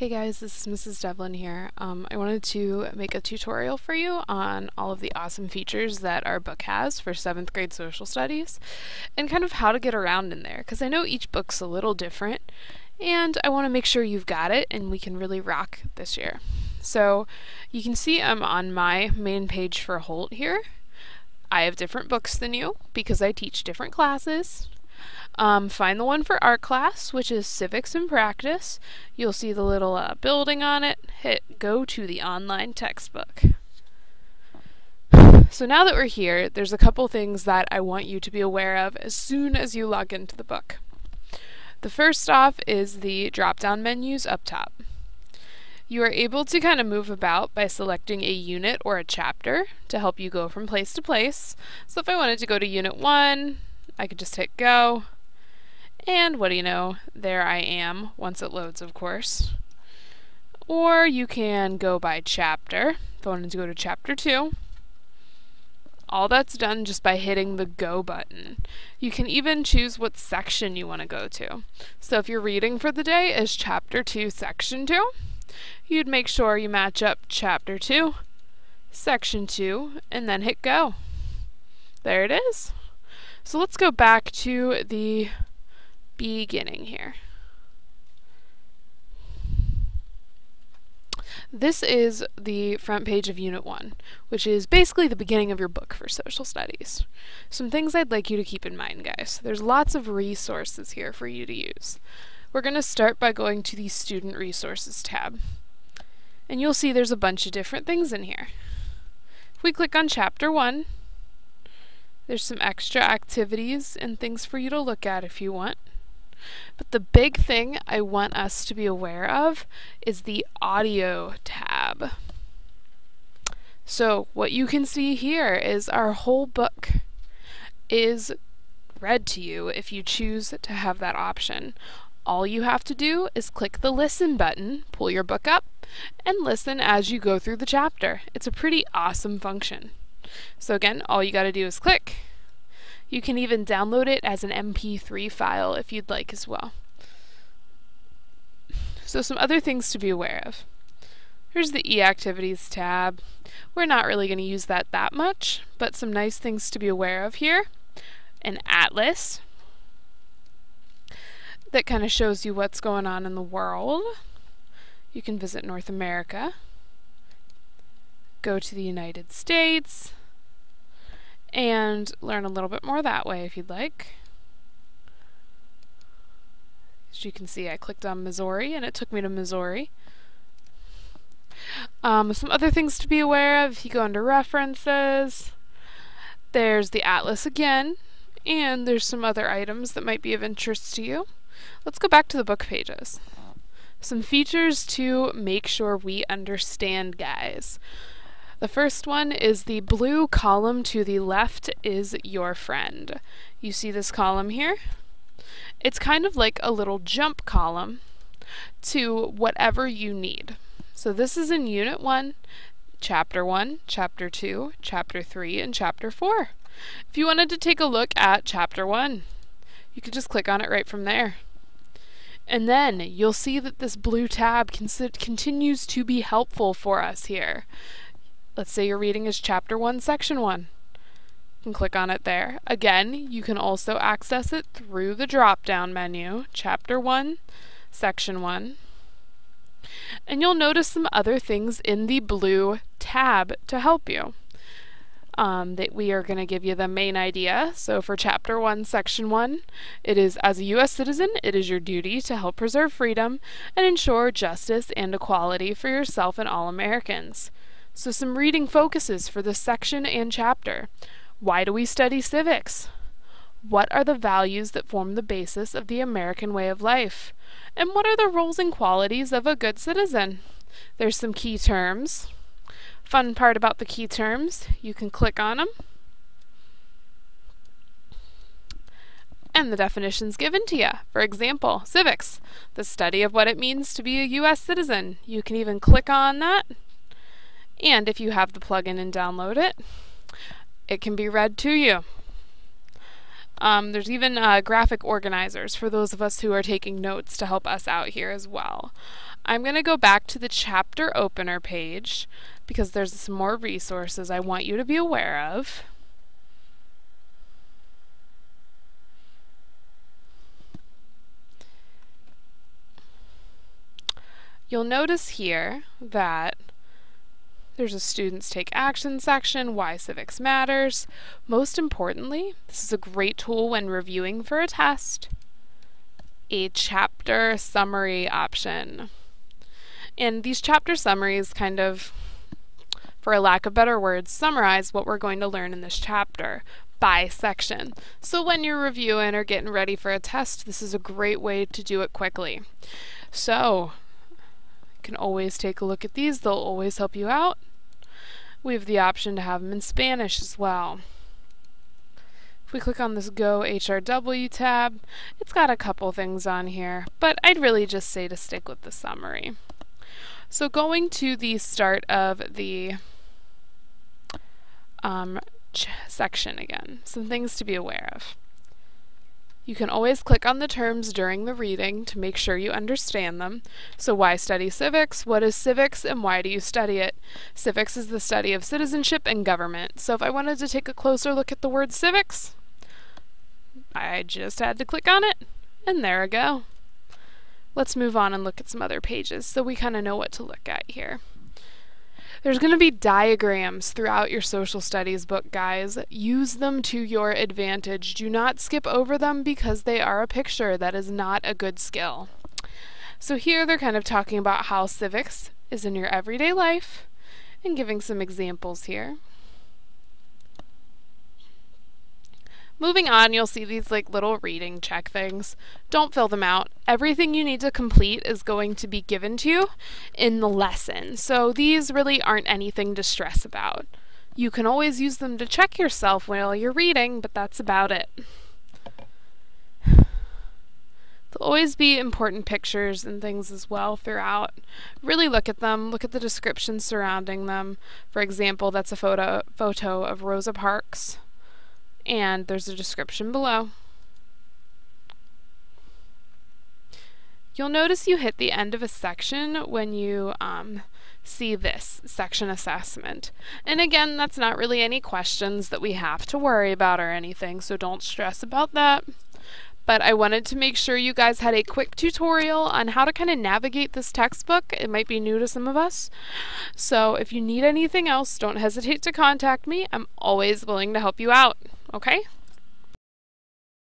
Hey guys, this is Mrs. Devlin here. I wanted to make a tutorial for you on all of the awesome features that our book has for 7th grade social studies and kind of how to get around in there, because I know each book's a little different and I want to make sure you've got it and we can really rock this year. So you can see I'm on my main page for Holt here. I have different books than you because I teach different classes. Find the one for art class, which is Civics in Practice. You'll see the little building on it. Hit go to the online textbook. So now that we're here, there's a couple things that I want you to be aware of as soon as you log into the book. The first off is the drop-down menus up top. You are able to kind of move about by selecting a unit or a chapter to help you go from place to place. So if I wanted to go to Unit 1, I could just hit go. And what do you know, there I am, once it loads, of course. Or you can go by chapter, if I wanted to go to Chapter 2. All that's done just by hitting the Go button. You can even choose what section you want to go to. So if your reading for the day is Chapter 2, Section 2, you'd make sure you match up Chapter 2, Section 2, and then hit Go. There it is. So let's go back to the beginning here. This is the front page of Unit 1, which is basically the beginning of your book for social studies. Some things I'd like you to keep in mind, guys. There's lots of resources here for you to use. We're going to start by going to the Student Resources tab. And you'll see there's a bunch of different things in here. If we click on Chapter 1, there's some extra activities and things for you to look at if you want. But the big thing I want us to be aware of is the Audio tab. So what you can see here is our whole book is read to you if you choose to have that option. All you have to do is click the Listen button, pull your book up, and listen as you go through the chapter. It's a pretty awesome function. So again, all you got to do is click. You can even download it as an MP3 file if you'd like as well. So some other things to be aware of. Here's the eActivities tab. We're not really going to use that much, but some nice things to be aware of here. An atlas that kind of shows you what's going on in the world. You can visit North America, go to the United States, and learn a little bit more that way if you'd like. As you can see, I clicked on Missouri and it took me to Missouri. Some other things to be aware of, if you go under References, there's the atlas again, and there's some other items that might be of interest to you. Let's go back to the book pages. Some features to make sure we understand, guys. The first one is the blue column to the left is your friend. You see this column here? It's kind of like a little jump column to whatever you need. So this is in Unit 1, Chapter 1, Chapter 2, Chapter 3, and Chapter 4. If you wanted to take a look at Chapter 1, you could just click on it right from there. And then you'll see that this blue tab continues to be helpful for us here. Let's say your reading is Chapter 1, Section 1. You can click on it there. Again, you can also access it through the drop-down menu, Chapter 1, Section 1. And you'll notice some other things in the blue tab to help you. That we are going to give you the main idea. So for Chapter 1, Section 1, it is, as a U.S. citizen, it is your duty to help preserve freedom and ensure justice and equality for yourself and all Americans. So some reading focuses for this section and chapter. Why do we study civics? What are the values that form the basis of the American way of life? And what are the roles and qualities of a good citizen? There's some key terms. Fun part about the key terms, you can click on them. And the definitions given to you. For example, civics, the study of what it means to be a U.S. citizen. You can even click on that. And if you have the plugin and download it, it can be read to you. There's even graphic organizers for those of us who are taking notes to help us out here as well. I'm going to go back to the chapter opener page because there's some more resources I want you to be aware of. You'll notice here that there's a Students Take Action section, Why Civics Matters. Most importantly, this is a great tool when reviewing for a test, a chapter summary option. And these chapter summaries kind of, for a lack of better words, summarize what we're going to learn in this chapter by section. So when you're reviewing or getting ready for a test, this is a great way to do it quickly. So you can always take a look at these. They'll always help you out. We have the option to have them in Spanish as well. If we click on this Go HRW tab, it's got a couple things on here, but I'd really just say to stick with the summary. So going to the start of the section again, some things to be aware of. You can always click on the terms during the reading to make sure you understand them. So why study civics? What is civics and why do you study it? Civics is the study of citizenship and government. So if I wanted to take a closer look at the word civics, I just had to click on it, and there we go. Let's move on and look at some other pages so we kind of know what to look at here. There's going to be diagrams throughout your social studies book, guys. Use them to your advantage. Do not skip over them because they are a picture. That is not a good skill. So here they're kind of talking about how civics is in your everyday life and giving some examples here. Moving on, you'll see these like little reading check things. Don't fill them out. Everything you need to complete is going to be given to you in the lesson. So these really aren't anything to stress about. You can always use them to check yourself while you're reading, but that's about it. There'll always be important pictures and things as well throughout. Really look at them. Look at the descriptions surrounding them. For example, that's a photo of Rosa Parks. And there's a description below. You'll notice you hit the end of a section when you see this section assessment. And again, that's not really any questions that we have to worry about or anything, so don't stress about that. But I wanted to make sure you guys had a quick tutorial on how to kind of navigate this textbook. It might be new to some of us. So if you need anything else, don't hesitate to contact me. I'm always willing to help you out. Okay?